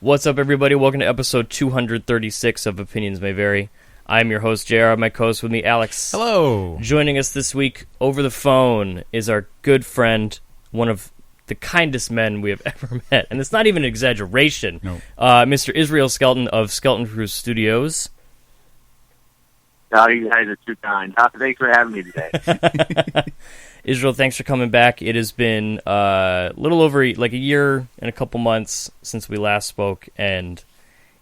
What's up, everybody? Welcome to episode 236 of Opinions May Vary. I'm your host, JR. My co-host with me, Alex. Hello. Joining us this week over the phone is our good friend, one of the kindest men we have ever met. And it's not even an exaggeration. No. Mr. Israel Skelton of Skelton Crew Studios. Oh, you guys are too kind. Thanks for having me today. Israel, thanks for coming back. It has been a little over like a year and a couple months since we last spoke, and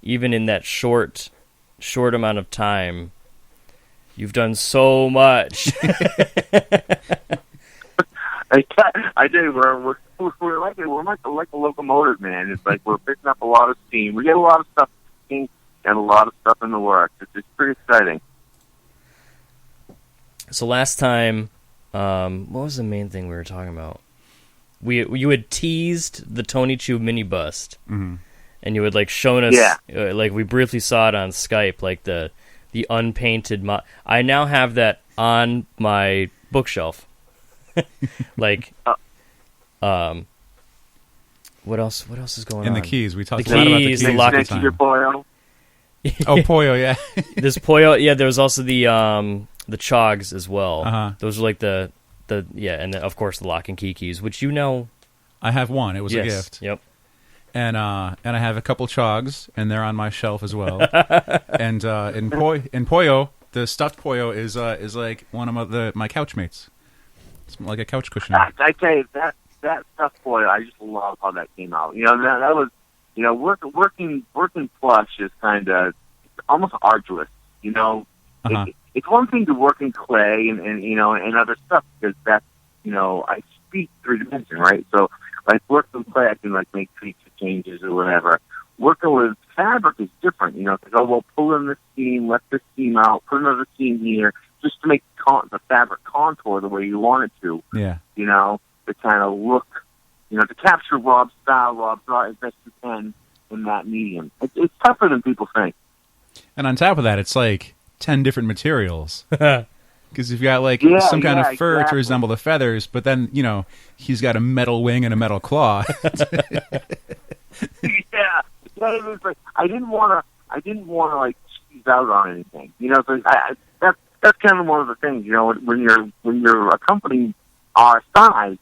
even in that short amount of time, you've done so much. I do. We're like a locomotive, man. It's like we're picking up a lot of steam. We get a lot of stuff and a lot of stuff in the works. It's pretty exciting. So last time, what was the main thing we were talking about? You had teased the Tony Chu mini bust, and you had like shown us, like we briefly saw it on Skype, like the unpainted. I now have that on my bookshelf. Like, what else is going on? And the keys. We talked the a lot about the keys, keys. the lock Next to your Poyo. Oh, Poyo, yeah. There's Poyo. Yeah, there was also the chogs as well. Uh-huh. Those are like the and then, of course, the lock and key keys, which you know. I have one. It was a gift. Yep. And I have a couple chogs, and they're on my shelf as well. And in Poyo, the stuffed Poyo is like one of my couch mates. It's like a couch cushion. I tell you, that stuff, Poyo, I just love how that came out. You know, that was, you know, working plush is kind of almost arduous. You know, it's one thing to work in clay and you know and other stuff because that's, you know, I speak three dimension, right? So like working with clay, I can like make tweaks or changes or whatever. Working with fabric is different. You know, it's like, oh well, pull in this seam, let this seam out, put another seam here, just to make the fabric contour the way you want it to. Yeah. You know, to kind of look, you know, to capture Rob's style, Rob's art as best you can in that medium. It's tougher than people think. And on top of that, it's like 10 different materials. Because you've got like some kind of fur to resemble the feathers, but then, you know, he's got a metal wing and a metal claw. Yeah, it was like I didn't want to like squeeze out on anything. You know, so that's kind of one of the things. You know, when you're a company our size,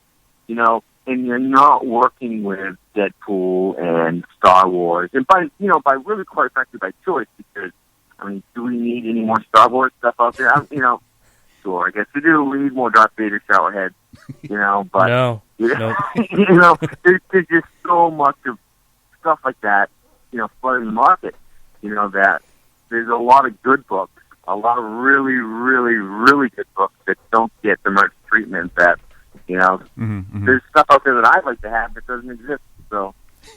you know, and you're not working with Deadpool and Star Wars, and by really quite frankly by choice, because I mean, do we need any more Star Wars stuff out there? You know, sure, I guess we do. We need more Darth Vader shower heads, you know, but no. you know, there's just so much of stuff like that, you know, flooding the market. You know, that there's a lot of good books, a lot of really, really, really good books that don't get the merch treatment that, you know, there's stuff out there that I'd like to have that doesn't exist. So,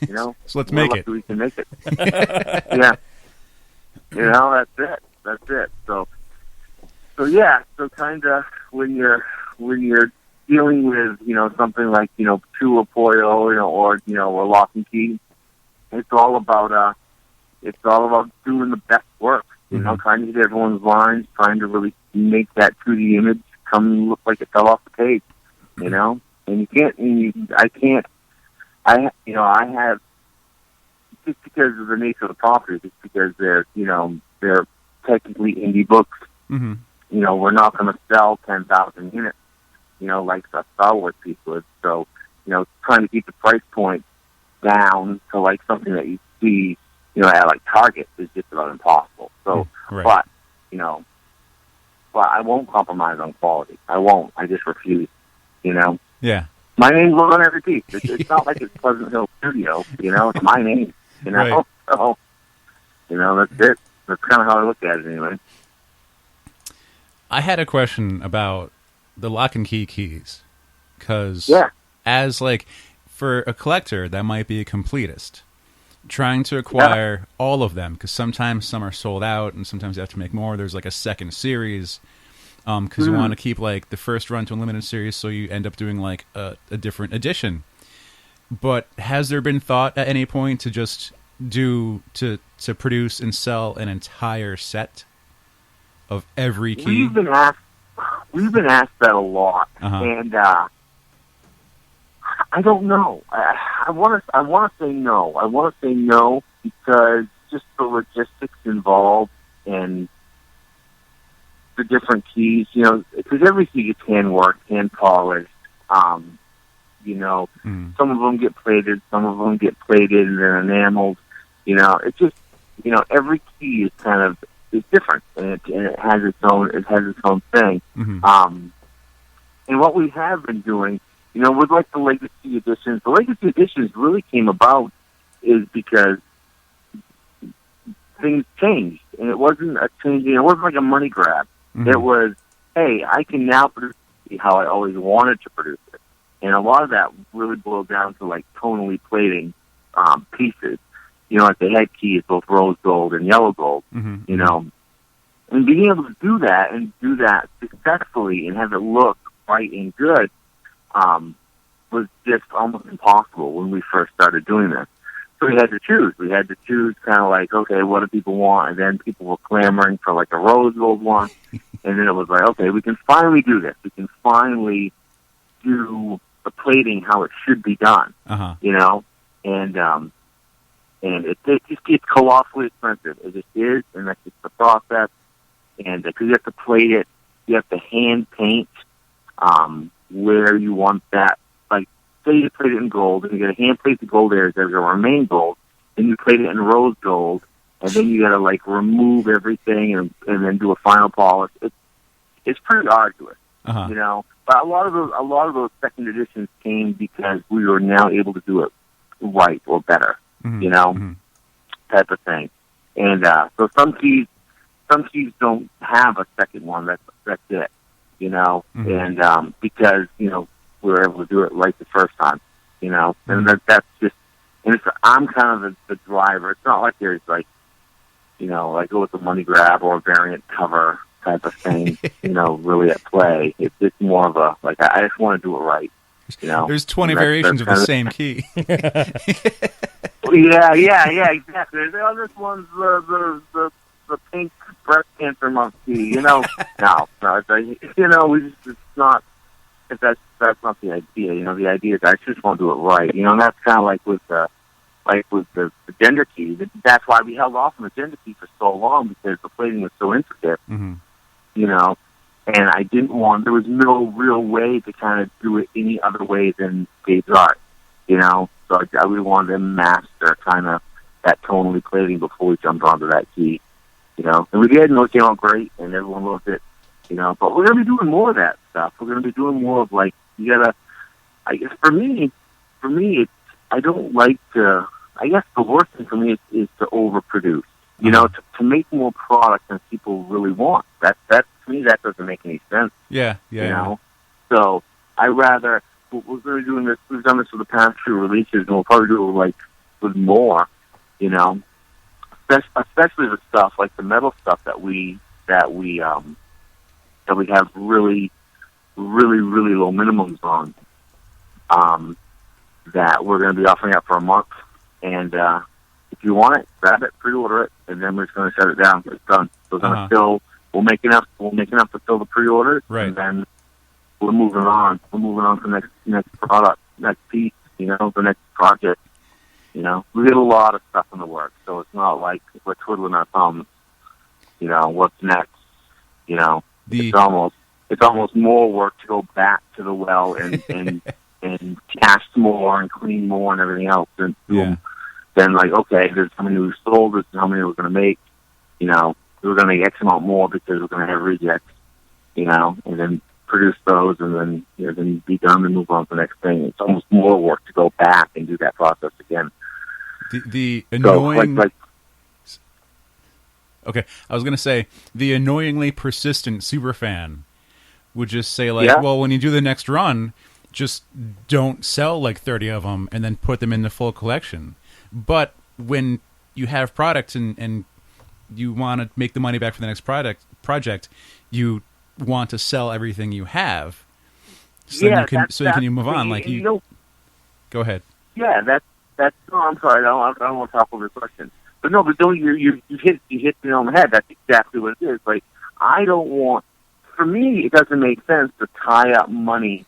you know, so let's make it. We can make it. Yeah. You know, that's it. So yeah, so kind of when you're dealing with, you know, something like, you know, Chua Poyo, you know, or, you know, a lock and key, it's all about doing the best work, you know, trying to hit everyone's lines, trying to really make that 2D image come look like it fell off the page, you know, and I have, just because of the nature of the property, just because they're technically indie books, you know, we're not going to sell 10,000 units, you know, like a Star Wars piece would. So, you know, trying to keep the price point down to like something that you see, you know, at like Target is just about impossible. So, but I won't compromise on quality. I won't. I just refuse, you know. Yeah. My name's on every piece. It's not like it's Pleasant Hill Studio, you know. It's my name, you know. Right. So, you know, that's it. That's kind of how I look at it, anyway. I had a question about the lock and key keys, because as like for a collector, that might be a completist trying to acquire all of them, because sometimes some are sold out, and sometimes you have to make more. There's like a second series. Because you want to keep like the first run to a limited series, so you end up doing like a different edition. But has there been thought at any point to just to produce and sell an entire set of every key? We've been asked that a lot, and I don't know. I want to say no. I want to say no because just the logistics involved and the different keys, because every key gets hand worked, hand polished. Some of them get plated, some of them get plated and then enameled. It's just, every key is different, and it has its own thing. Mm-hmm. And what we have been doing, with like the legacy editions really came about is because things changed, and it wasn't a changing. It wasn't like a money grab. Mm-hmm. It was, hey, I can now produce it how I always wanted to produce it, and a lot of that really boiled down to like tonally plating pieces. Like the head key is both rose gold and yellow gold. Mm-hmm. And being able to do that successfully and have it look right and good was just almost impossible when we first started doing this. So we had to choose. We had to choose kind of like, okay, what do people want? And then people were clamoring for like a rose gold one. And then it was like, okay, we can finally do this. We can finally do the plating how it should be done. Uh-huh. And it just gets colossally expensive. It just is, and that's just the process. And because you have to plate it, you have to hand paint where you want that. Like, say you plate it in gold, and you got to hand plate the gold areas that are going to remain gold, then you plate it in rose gold, and then you got to like remove everything and then do a final polish. It's pretty arduous, uh-huh. But a lot of those second editions came because we were now able to do it right or better. Mm-hmm. Mm-hmm. Type of thing. And so some keys don't have a second one. That's it. Mm-hmm. And because we were able to do it right the first time. Mm-hmm. And that's just. And I'm kind of the driver. It's not like there's like, like go with the money grab or a variant cover type of thing. Really at play. It's more of a like I just want to do it right. There's 20 variations of the same key. Yeah, exactly. This one's the pink breast cancer month key. No, it's not. If that's not the idea. The idea is I just want to do it right. And that's kind of like with the gender key. That's why we held off on the gender key for so long, because the plating was so intricate. Mm-hmm. And I didn't want. There was no real way to kind of do it any other way than Dave's art. So I really wanted to master kind of that tonally plating before we jumped onto that key, And we did, and it came out great, and everyone loved it, But we're going to be doing more of that stuff. We're going to be doing more of, like, you got to, I guess for me, I don't like to, I guess the worst thing for me is to overproduce, to make more product than people really want. That to me, that doesn't make any sense. Yeah. So I rather, we're going to be doing this. We've done this for the past few releases, and we'll probably do it with more. Especially the stuff like the metal stuff that we have really, really, really low minimums on. That we're going to be offering up for a month, and if you want it, grab it, pre-order it, and then we're just going to shut it down. It's done. So we're going to we'll make enough to fill the pre-orders, right. And then we're moving on. We're moving on to the next product, next piece, the next project. We get a lot of stuff in the works, so it's not like we're twiddling our thumbs. What's next? It's almost more work to go back to the well and and cast more and clean more and everything else. And then like, okay, there's how many we sold, this is how many we're going to make. We're going to make X amount more because we're going to have rejects. And then produce those, and then then be done and move on to the next thing. It's almost more work to go back and do that process again. The annoying. So, okay, I was going to say the annoyingly persistent superfan would just say well, when you do the next run, just don't sell like 30 of them and then put them in the full collection. But when you have products and you want to make the money back for the next project, you want to sell everything you have, so you can move on. Like go ahead. Yeah, that's. No, I'm sorry. I don't want to talk over your question. But no, but don't you hit me on the head. That's exactly what it is. Like, I don't want. For me, it doesn't make sense to tie up money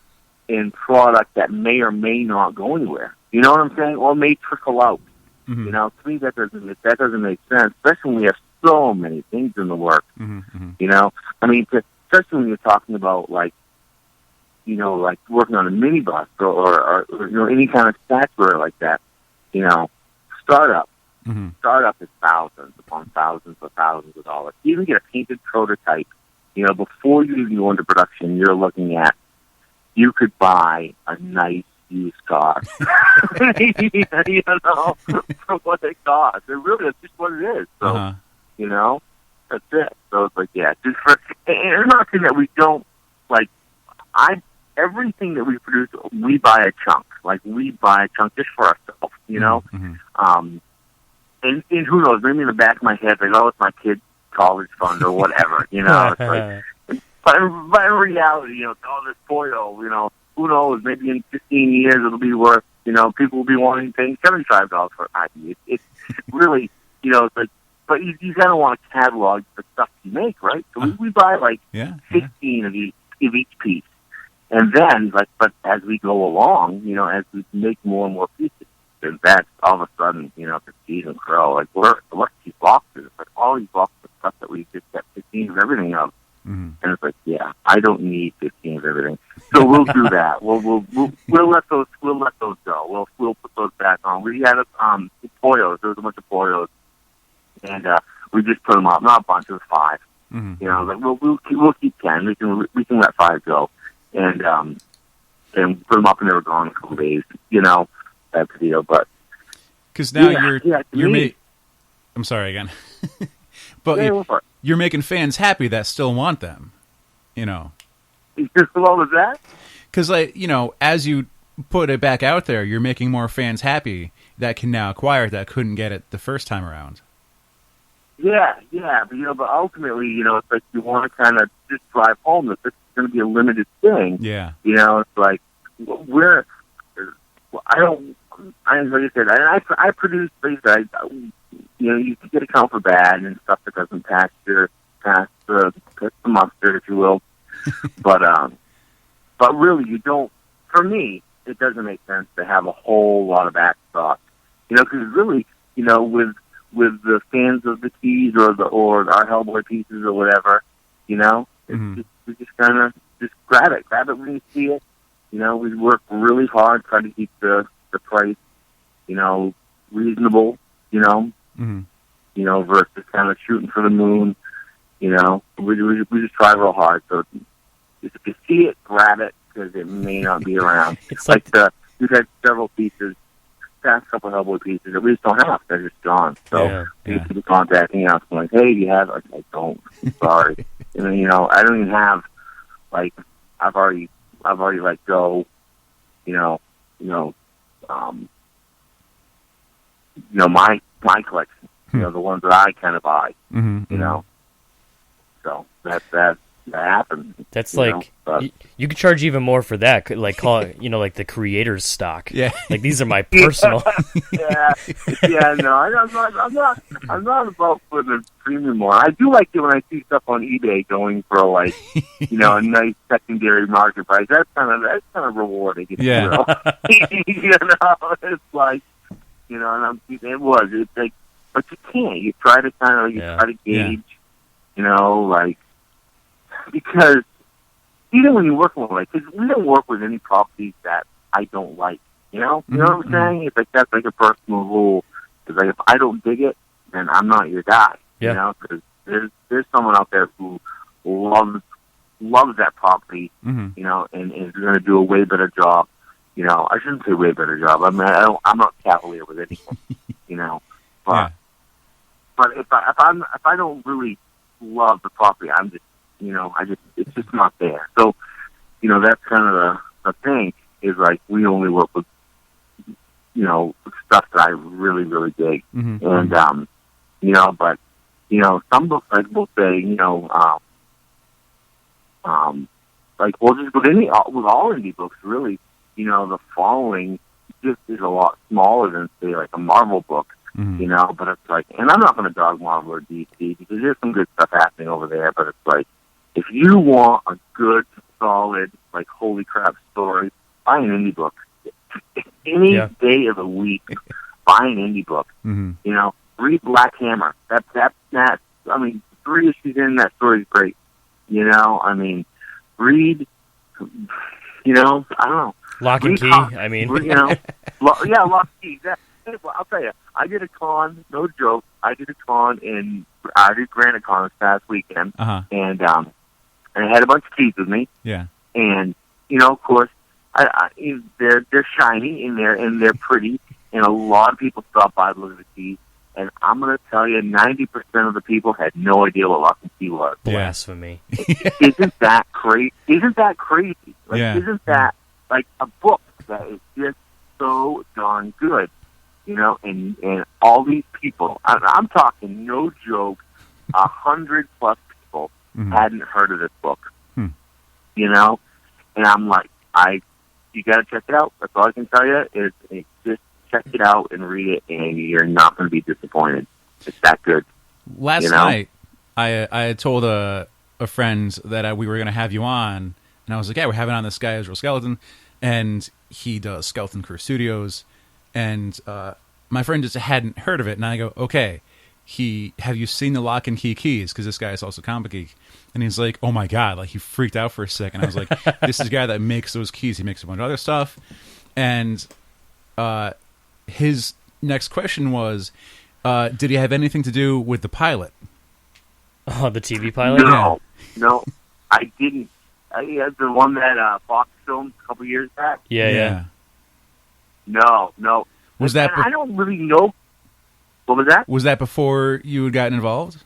in product that may or may not go anywhere. You know what I'm saying? Or may trickle out. Mm-hmm. You know, to me that doesn't make sense, especially when we have so many things in the works. Mm-hmm. You know, I mean, especially when you're talking about like, you know, like working on a minibus or you know, any kind of statuary like that. You know, startup is thousands upon thousands of dollars. You even get a painted prototype. You know, before you even go into production, you're looking at, you could buy a nice used car. You know, for what they cost. It really is just what it is. So, you know, that's it. So it's like, yeah, just for, and I'm not saying that we don't, like, everything that we produce, we buy a chunk. Like, we buy a chunk just for ourselves, you know? And who knows, maybe in the back of my head, like, oh, it's my kid's college fund or whatever, you know? It's like, but in reality, you know, all this foil, you know, who knows, maybe in 15 years it'll be worth, you know, people will be wanting to pay $75 for ID. It's really, you know, it's like, but you kind of want to catalog the stuff you make, right? So we buy, like, 15 of each piece. And then, like, but as we go along, you know, as we make more and more pieces, then that's all of a sudden, you know, Prestige and Crow, like, look at these boxes. It's like all these boxes of stuff that we just get 15 of everything of. And it's like, yeah, I don't need 15 of everything. So we'll do that. We'll let those go. We'll put those back on. We had Poyos. There was a bunch of Poyos, and we just put them up. Not a bunch. It was 5. You know, like we'll keep 10. We can let 5 go, and put them up, and they were gone in a couple days. You know, that's the deal. But because now you're I'm sorry again. But you're making fans happy that still want them, you know. Just what was that? Because, like, you know, as you put it back out there, you're making more fans happy that can now acquire it that couldn't get it the first time around. Yeah, but, you know, but ultimately, you know, it's like you want to kind of just drive home that this is going to be a limited thing. Yeah. You know, it's like, like I said, I produce things that you know, you can get a count for bad and stuff that doesn't pass the mustard, if you will. but really, you don't. For me, it doesn't make sense to have a whole lot of back stock. You know, because really, you know, with the fans of the keys or our Hellboy pieces or whatever, you know, we just kind of just grab it when you see it. You know, we work really hard trying to keep the price, you know, reasonable. You know. You know, versus kind of shooting for the moon. You know, we just try real hard. So if you see it, grab it, because it may not be around. It's like we've had several pieces, past couple of Hellboy pieces that we just don't have. They're just gone. So people contacting us, like, hey, do you have? I don't. I'm sorry. And then, you know, I don't even have, like, I've already let go. You know, my collection, you know, the ones that I kind of buy, you know. So that happens. That's like, you could charge even more for that, like call it, you know, like the creator's stock. Yeah. Like, these are my personal. No, I'm not about putting a premium on. I do like it when I see stuff on eBay going for, like, you know, a nice secondary market price. That's kind of rewarding. Yeah. You know? You know, it's like, you know, it's like, but you can't. You try to try to gauge, you know, like, because even when you're working with, like, because we don't work with any properties that I don't like, you know? You know what I'm saying? It's like, that's like a personal rule. It's like, if I don't dig it, then I'm not your guy, you know? Because there's someone out there who loves that property, you know, and is going to do a way better job. You know, I shouldn't say way better job. I mean, I'm not cavalier with anyone, you know. But if I don't really love the property, I'm just, you know, it's just not there. So, you know, that's kind of the thing, is like, we only work with, you know, stuff that I really, really dig. And you know, but, you know, some books, like, will say, you know, like, we'll just with all indie books, really. You know, the following just is a lot smaller than, say, like a Marvel book, you know, but it's like, and I'm not going to dog Marvel or DC, because there's some good stuff happening over there, but it's like, if you want a good, solid, like, holy crap story, buy an indie book. Any day of the week, buy an indie book. You know, read Black Hammer. That. I mean, 3 issues in, that story's great. You know, I mean, read. You know, I don't know. Lock and Key. I mean, you know, Lock and Key. Exactly. Well, I'll tell you, I did a con. No joke. I did a con I did Granite Con this past weekend, and I had a bunch of keys with me. Yeah. And you know, of course, they're shiny and they're pretty, and a lot of people stop by to look at the keys. And I'm going to tell you, 90% of the people had no idea what Lock and Key was. Blasphemy. Isn't that crazy? Isn't that crazy? Like, isn't that like a book that is just so darn good? You know, and all these people, I'm talking no joke, 100+ people hadn't heard of this book. You know, and I'm like, you got to check it out. That's all I can tell you. It's just check it out and read it, and you're not going to be disappointed. It's that good. Last night, I had told a friend that we were going to have you on, and I was like, yeah, we're having on this guy, Israel Skelton, and he does Skelton Crew Studios, and my friend just hadn't heard of it, and I go, okay, have you seen the Lock and Key keys? Because this guy is also a comic geek. And he's like, oh my God, like he freaked out for a second. I was like, this is a guy that makes those keys. He makes a bunch of other stuff. And his next question was, did he have anything to do with the pilot? Oh, the TV pilot? No, I didn't. The one that Fox filmed a couple years back? Yeah. No. Was that? I don't really know. What was that? Was that before you had gotten involved?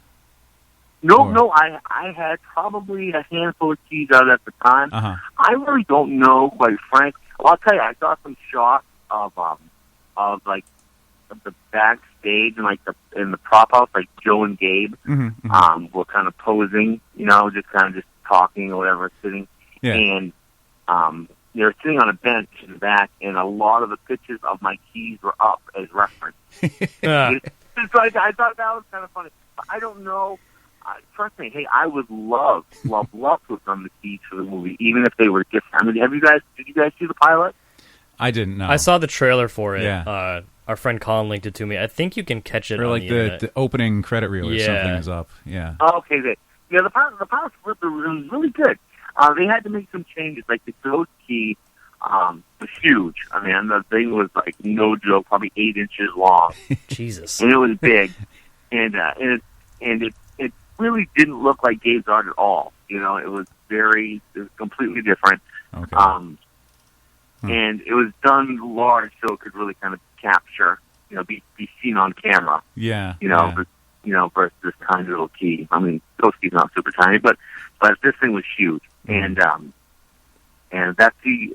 No, I had probably a handful of keys out at the time. I really don't know, quite frankly. Well, I'll tell you, I saw some shots of like the backstage and like in the prop house, like Joe and Gabe were kind of posing, you know, just talking or whatever, sitting, and they were sitting on a bench in the back, and a lot of the pictures of my keys were up as reference. So I thought that was kind of funny. But I don't know. Trust me, hey, I would love to have done the keys for the movie, even if they were different. I mean, did you guys see the pilot? I didn't know. I saw the trailer for it. Yeah. Our friend Colin linked it to me. I think you can catch it or on like the opening credit reel or something is up. Yeah. Oh, okay, good. Yeah, the pilot was really good. They had to make some changes. Like the ghost key was huge. I mean, the thing was like no joke, probably 8 inches long. Jesus. And it was big, and it really didn't look like Gabe's art at all. You know, it was completely different. Okay. And it was done large, so it could really kind of capture, you know, be seen on camera. Yeah. You know, versus this tiny little key. I mean, those keys not super tiny, but this thing was huge, and that key,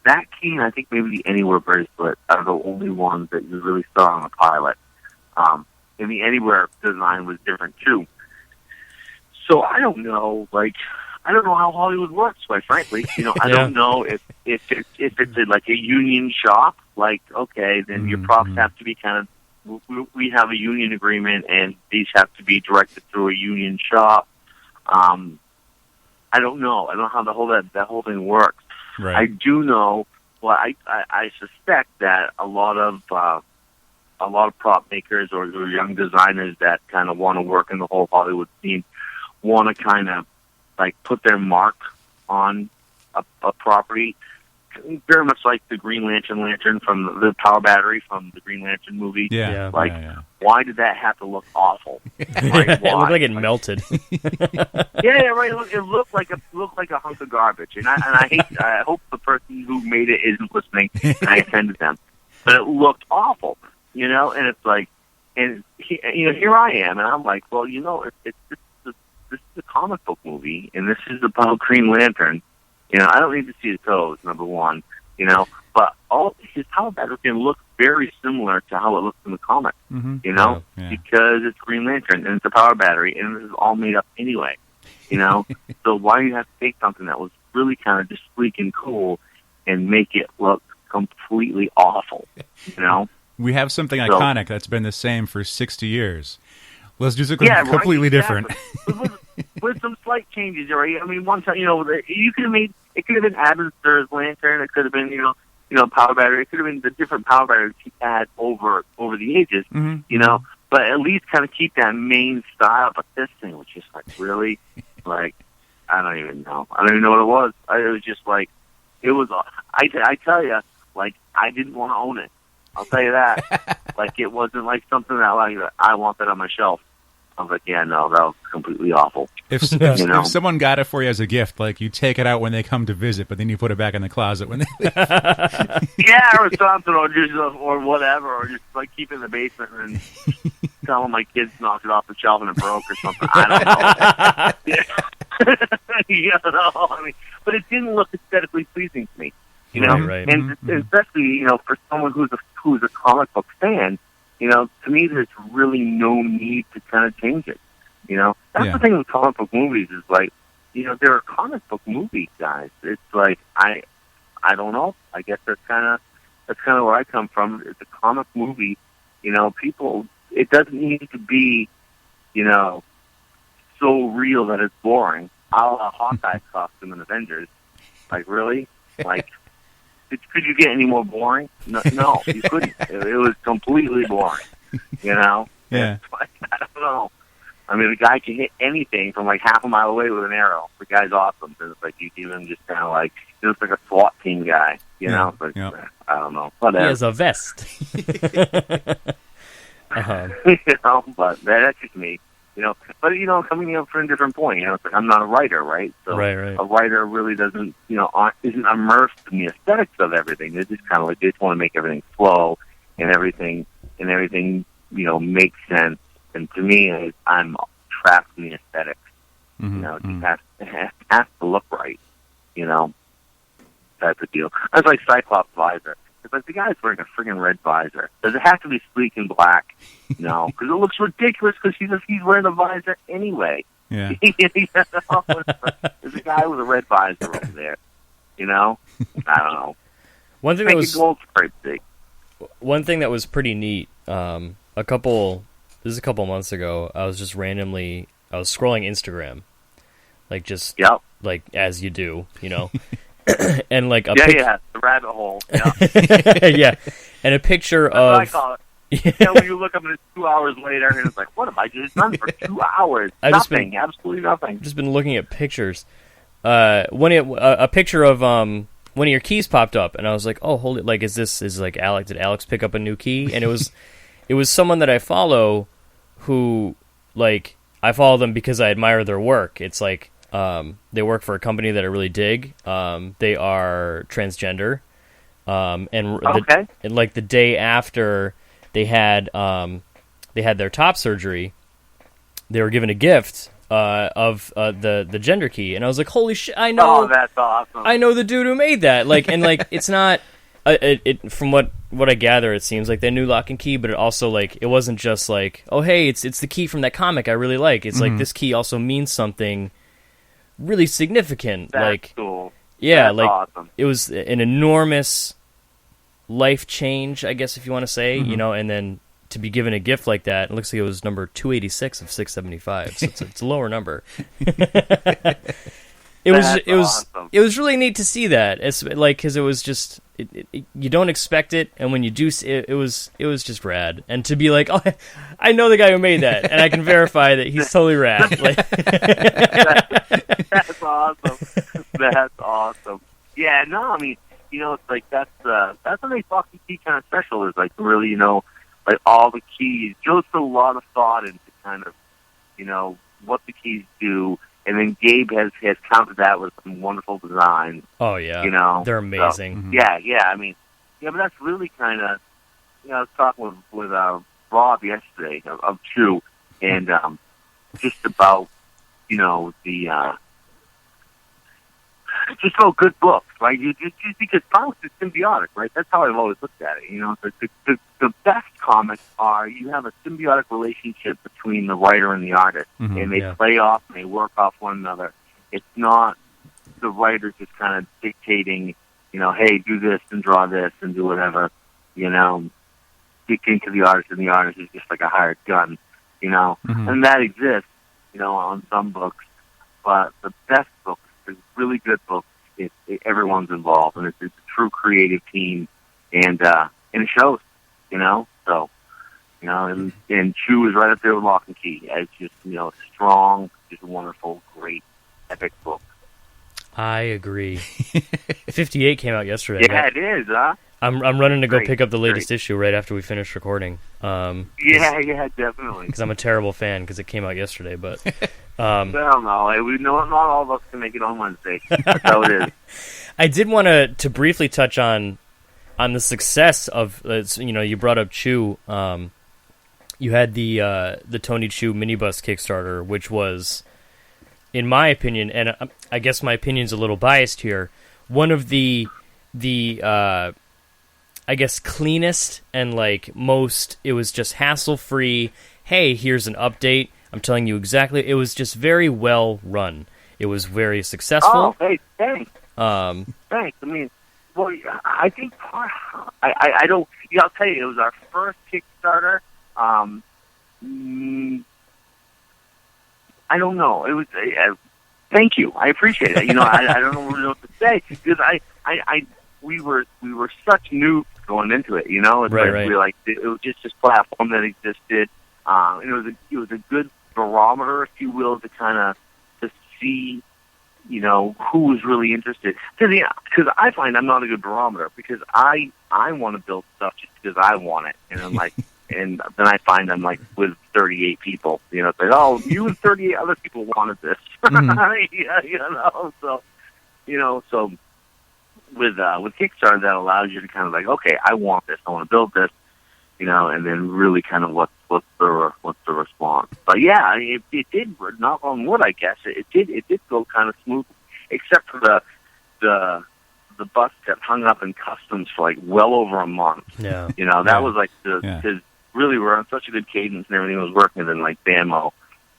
and I think maybe the Anywhere bracelet are the only ones that you really saw on the pilot. And the Anywhere design was different too. So I don't know how Hollywood works, quite frankly. You know, I don't know if it's like a union shop. Like, okay, then your props have to be kind of. We have a union agreement, and these have to be directed through a union shop. I don't know. I don't know how that whole thing works. Right. I do know. Well, I suspect that a lot of prop makers or young designers that kind of want to work in the whole Hollywood scene want to kind of like put their mark on a property, very much like the Green lantern from the power battery from the Green Lantern movie. Yeah. Like, why did that have to look awful? Like, it looked like it melted. Yeah, right. It looked like a hunk of garbage, and I hope the person who made it isn't listening, and I offended them. But it looked awful, you know. And it's like, here I am, and I'm like, well, you know, this is a comic book movie, and this is about Green Lantern. You know, I don't need to see his toes, number one, you know, but his power battery can look very similar to how it looks in the comic, you know, because it's Green Lantern, and it's a power battery, and this is all made up anyway, you know. So why do you have to take something that was really kind of just sleek and cool and make it look completely awful, you know? We have something iconic that's been the same for 60 years. Let's do something completely different. With some slight changes, right? I mean, one time, you know, you could have made it could have been Abin Stur's lantern. It could have been, you know, power battery. It could have been the different power batteries he had over the ages, but at least kind of keep that main style. But this thing was just like really, like, I don't even know. I don't even know what it was. It was just like, it was, I tell you, like, I didn't want to own it. I'll tell you that. Like, it wasn't like something that, like, I want that on my shelf. I was like, yeah, no, that was completely awful. If someone got it for you as a gift, like, you take it out when they come to visit, but then you put it back in the closet when they leave. Yeah, or something, or whatever, or just, like, keep it in the basement and tell them my kids knocked it off the shelf and it broke or something. I don't know. I mean, but it didn't look aesthetically pleasing to me, Right. And especially, for someone who's a comic book fan, to me, there's really no need to kind of change it. That's the thing with comic book movies is like, they're comic book movie guys. It's like I don't know. I guess that's kind of where I come from. It's a comic movie. People. It doesn't need to be, so real that it's boring. A la Hawkeye's costume in Avengers. Like, really? Like, could you get any more boring? No, you couldn't. It was completely boring. Yeah. Like, I don't know. I mean, the guy can hit anything from like half a mile away with an arrow. The guy's awesome. And it's like you see him just kind of like, he looks like a SWAT team guy. But I don't know. Whatever. He has a vest. But that's just me. But coming up from a different point, it's like I'm not a writer, right? So right. a writer really doesn't, isn't immersed in the aesthetics of everything. They're just kind of like, they just want to make everything flow and everything, makes sense. And to me, I'm trapped in the aesthetics. It has to look right, type of deal. That's like Cyclops visor. It's like the guy's wearing a friggin' red visor. Does it have to be sleek and black? No, because it looks ridiculous because he's wearing a visor anyway. Yeah. There's a guy with a red visor over there. I don't know. One thing that was pretty neat. A couple months ago, I was just randomly scrolling Instagram, like just like as you do, and like the rabbit hole. Yeah, and a picture That's of. what I call it. When you look up and it's 2 hours later, and it's like, what have I just done for 2 hours? Nothing, absolutely nothing. I've just been looking at pictures. A picture of one of your keys popped up, and I was like, oh, hold it, like did Alex pick up a new key? And it was someone that I follow who, like, I follow them because I admire their work. It's like they work for a company that I really dig. They are transgender, and like the day after they had their top surgery, they were given a gift of the gender key, and I was like, holy shit! I know. Oh, that's awesome. I know the dude who made that. Like, and like, it's not. From what I gather, it seems like they knew Lock and Key, but it also, like, it wasn't just like, oh hey, it's the key from that comic I really like. It's like this key also means something really significant. That's like, cool. Yeah, that's like awesome. It was an enormous life change, I guess, if you want to say, and then to be given a gift like that, it looks like it was number 286 of 675, so it's a lower number. It was really neat to see that. It's like, because it was just you don't expect it, and when you do, it was just rad. And to be like, oh, I know the guy who made that, and I can verify that he's totally rad. Like, that's awesome. That's awesome. Yeah, no, I mean, it's like that's what makes Lock and Key kind of special. Is like really, like all the keys. Goes a lot of thought into kind of, what the keys do. And then Gabe has counted that with some wonderful designs. Oh yeah, they're amazing. So, yeah. I mean, but that's really kind of. I was talking with Rob yesterday of True, and just about the just about good books, right? You just because comics is symbiotic, right? That's how I've always looked at it. The best comics are you have a symbiotic relationship between the writer and the artist, and they play off and they work off one another. It's not the writer just kind of dictating, hey, do this and draw this and do whatever, dictating to the artist, and the artist is just like a hired gun, and that exists, on some books, but the best books, the really good books, everyone's involved, and it's a true creative team, and it shows, So, and Chew is right up there with Lock and Key as just strong, just wonderful, great, epic book. I agree. 58 came out yesterday. Yeah, it is, huh? I'm running to go pick up the latest issue right after we finish recording. Yeah, definitely. Because I'm a terrible fan because it came out yesterday. But well, no, we know not all of us can make it on Wednesday. That's how it is. I did want to briefly touch on the success of you brought up Chew. You had the Tony Chew minibus Kickstarter, which was, in my opinion, and I guess my opinion's a little biased here, one of the I guess cleanest and most. It was just hassle free. Hey, here's an update. I'm telling you exactly. It was just very well run. It was very successful. Oh, hey, thanks. Thanks. I mean, well, I think I don't. I'll tell you, it was our first Kickstarter. I don't know. It was. Thank you. I appreciate it. I don't really know what to say because we were such noobs going into it. It's right. It was just this platform that existed. It was a good barometer, if you will, to kind of to see, who was really interested. Because I find I'm not a good barometer because I want to build stuff just because I want it, and I'm like. And then I find I'm with 38 people, it's like, oh, you and 38 other people wanted this. Mm-hmm. So with Kickstarter, that allows you to kind of okay, I want this, I want to build this, and then really kind of what's the response. But yeah, it did, knock on wood, I guess, it did go kind of smooth, except for the bus kept hung up in customs for well over a month. Yeah. That was because really we're on such a good cadence and everything was working, and then Banmo,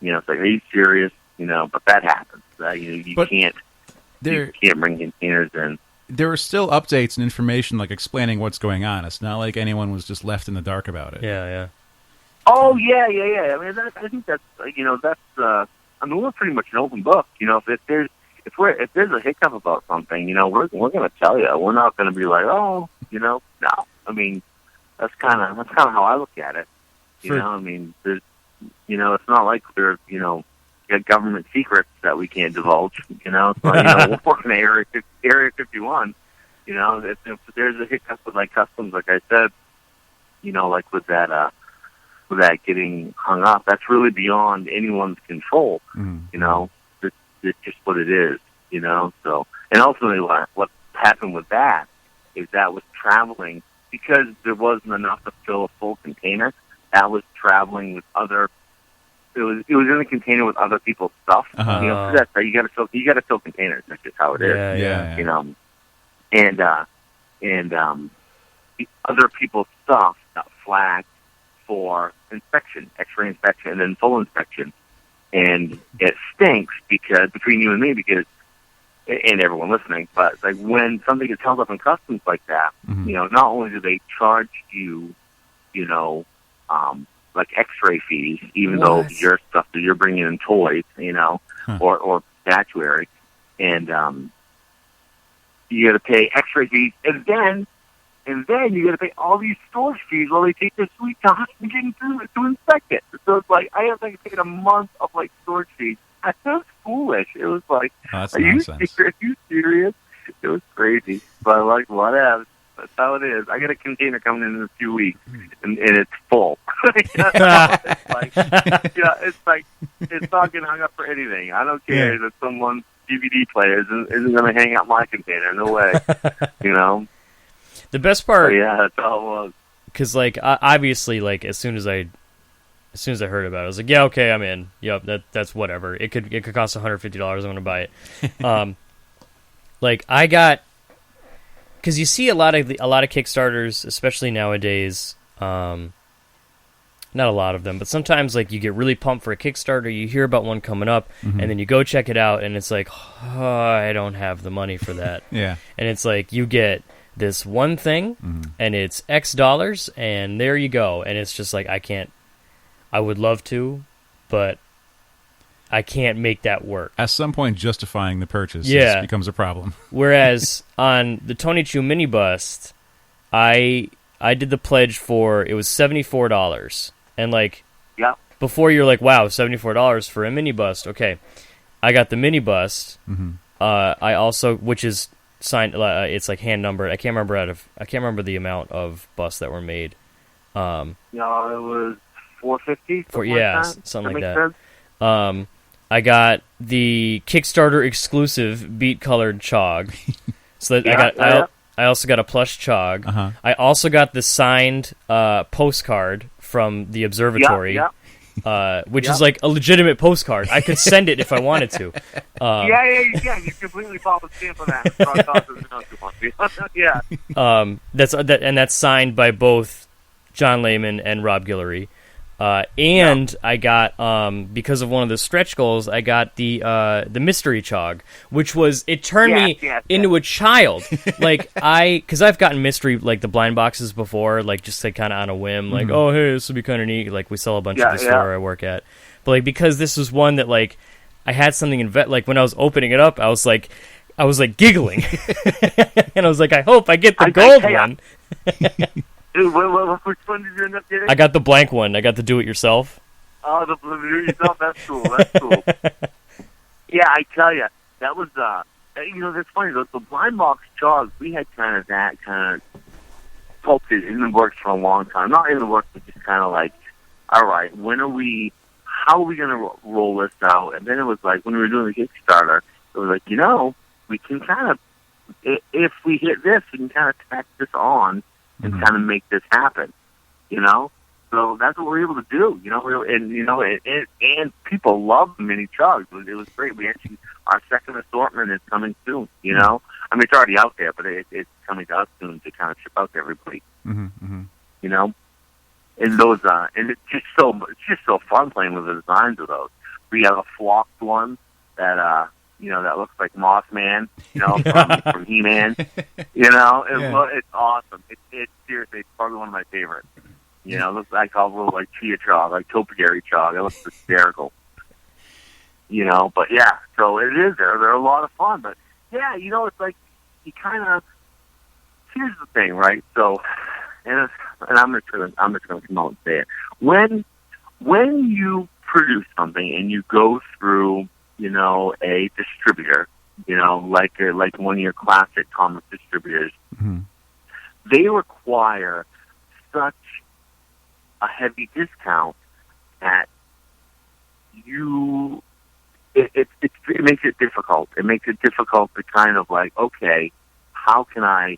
it's like, are you serious? But that happens. You can't bring containers in. There were still updates and information explaining what's going on. It's not like anyone was just left in the dark about it. Yeah. Oh yeah. I mean, I think that's I mean, we're pretty much an open book. If there's a hiccup about something, we're going to tell you. We're not going to be like, oh, no. I mean, that's kind of how I look at it. I mean, there's, it's not like we're, got government secrets that we can't divulge. So, we're working at Area 51. If there's a hiccup with customs, like I said, with that getting hung up, that's really beyond anyone's control. Mm-hmm. It's just what it is. So, and ultimately, what happened with that is that was traveling. Because there wasn't enough to fill a full container, that was traveling with other. It was in the container with other people's stuff. Uh-huh. That's right. You got to fill containers. That's just how it is. Yeah. And the other people's stuff got flagged for inspection, X-ray inspection, and then full inspection, and it stinks because between you and me because. And everyone listening, but when something gets held up in customs like that, mm-hmm. Not only do they charge you, X-ray fees, even though your stuff that you're bringing in toys, or statuary, and you got to pay X-ray fees, and then you got to pay all these storage fees while they take their sweet time getting through it to inspect it. So it's I have taken a month of storage fees. I felt foolish. It was that's are nonsense. Are you serious? It was crazy. But whatever. That's how it is. I got a container coming in a few weeks, and it's full. It's not getting hung up for anything. I don't care that someone's DVD player isn't going to hang out my container. No way. The best part. Yeah, that's all it was. Because obviously, as soon as I heard about it, I was like, yeah, okay, I'm in. Yep, that's whatever. It could cost $150. I'm going to buy it. I got, because you see a lot of Kickstarters, especially nowadays. Not a lot of them, but sometimes you get really pumped for a Kickstarter. You hear about one coming up, mm-hmm. and then you go check it out, and it's I don't have the money for that. Yeah, and it's you get this one thing, mm-hmm. and it's X dollars, and there you go. And it's just I can't. I would love to, but I can't make that work. At some point, justifying the purchase becomes a problem. Whereas on the Tony Chu mini bust, I did the pledge for, it was $74. And like, before you're like, wow, $74 for a mini bust. Okay. I got the mini bust. Mm-hmm. I also, which is signed, it's like hand numbered. I can't remember the amount of busts that were made. It was 450. Something like that. I got the Kickstarter exclusive beat colored Chog. So that I also got a plush Chog. Uh-huh. I also got the signed postcard from the observatory. Which is like a legitimate postcard. I could send it if I wanted to. You completely follow the stamp on that. That's signed by both John Layman and Rob Guillory. I got because of one of the stretch goals, I got the mystery Chog, which was, it turned me into a child. Like because I've gotten mystery, like the blind boxes before, like just like kind of on a whim, like oh hey, this would be kind of neat. Like we sell a bunch at the store I work at, but like because this was one that like I had something like when I was opening it up, I was like giggling, and I was like, I hope I get the gold one. Dude, which one did you end up getting? I got the blank one. I got the do-it-yourself. Oh, the do-it-yourself? That's cool. That's cool. Yeah, I tell you, that was, that's funny. The blind box Chog, we had kind of poked it in the works for a long time. Not in the works, but just kind of like, all right, how are we going to roll this out? And then it was like, when we were doing the Kickstarter, it was like, we can kind of, if we hit this, we can kind of tack this on and kind of make this happen, So that's what we're able to do, and people love the mini Chugs. It was great. We actually, our second assortment is coming soon, I mean, it's already out there, but it's coming to us soon to kind of ship out to everybody, And those, and it's just so fun playing with the designs of those. We have a flocked one that, that looks like Moss Man, from He-Man. It's awesome. It's seriously, it's probably one of my favorites. It looks like a little like Chia Chog, like Topiary Chog. It looks hysterical. But yeah, so it is. They're a lot of fun. But yeah, it's like you kind of. Here's the thing, right? So, and I'm just gonna come out and say it. When you produce something and you go through, a distributor, like one of your classic comic distributors, they require such a heavy discount that it makes it difficult. It makes it difficult to kind of like, okay, how can I,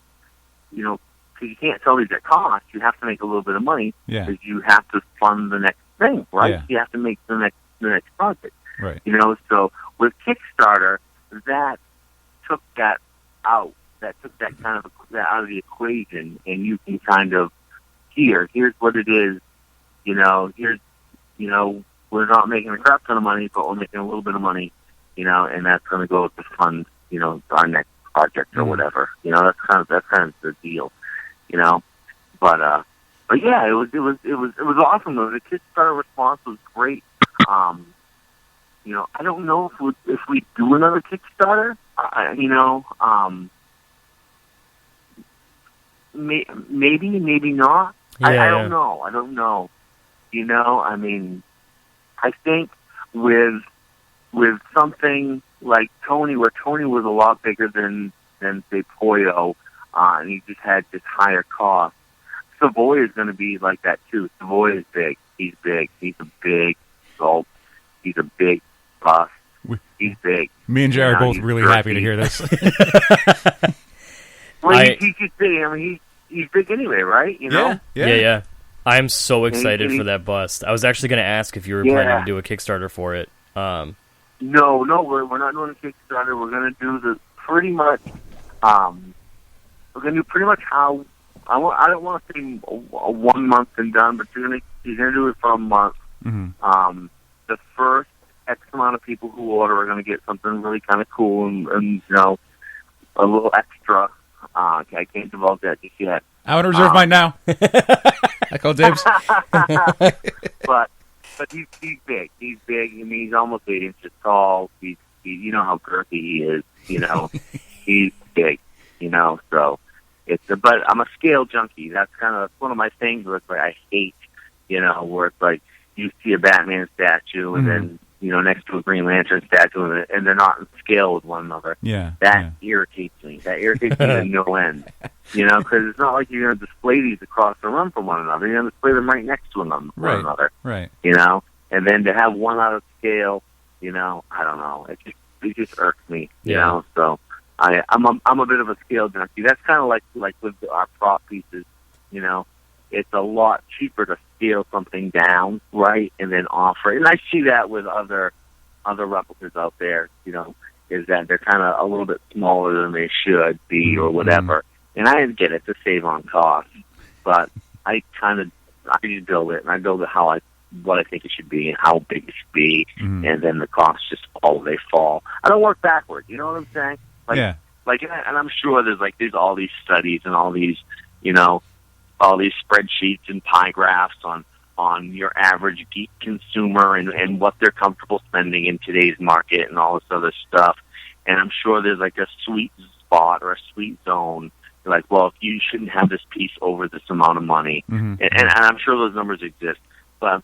because you can't sell these at cost. You have to make a little bit of money because you have to fund the next thing, right? Yeah. You have to make the next project. Right. So with Kickstarter, that took that out. That took that kind of that out of the equation, and you can kind of here's what it is. Here's we're not making a crap ton of money, but we're making a little bit of money. And that's going to go to fund our next project or whatever. That's kind of the deal. But yeah, it was awesome though. The Kickstarter response was great. I don't know if we do another Kickstarter. Maybe not. Yeah. I don't know. I mean, I think with something like Tony, where Tony was a lot bigger than say Poyo, and he just had this higher cost. Savoy is going to be like that too. Savoy is big. He's big. He's a big sculpt. He's a big bust. He's big. Me and Jared are both really happy to hear this. Well, he's just big. I mean, he's big anyway, right? Yeah. I'm so excited for that bust. I was actually going to ask if you were planning to do a Kickstarter for it. No, we're not doing a Kickstarter. We're going to do pretty much how I don't want to say 1 month and done, but you're gonna do it for a month. Mm-hmm. The first X amount of people who order are gonna get something really kind of cool and a little extra. I can't divulge that just yet. I want to reserve mine now. I call dibs. But but he's big. He's big. I mean, he's almost 8 inches tall. You know how girthy he is. You know, he's big. You know, so but I'm a scale junkie. That's one of my things where it's like I hate, you know, where it's like you see a Batman statue and then, you know, next to a Green Lantern statue and they're not in scale with one another. Yeah. That irritates me. That irritates me to no end. You know, because it's not like you're going to display these across the room from one another. You're going to display them right next to one another. Right. You know, and then to have one out of scale, you know, I don't know. It just irks me. You know, so I'm a bit of a scale junkie. That's kind of like with our prop pieces. You know, it's a lot cheaper to scale something down, right, and then offer it. And I see that with other replicas out there. You know, is that they're kind of a little bit smaller than they should be, or whatever. And I get it to save on cost, but I just build it, and I build it what I think it should be and how big it should be, and then the costs just they fall. I don't work backwards. You know what I'm saying? And I'm sure there's all these studies and all these, you know, all these spreadsheets and pie graphs on your average geek consumer and what they're comfortable spending in today's market and all this other stuff. And I'm sure there's like a sweet spot or a sweet zone. Like, well, if you shouldn't have this piece over this amount of money, and I'm sure those numbers exist, but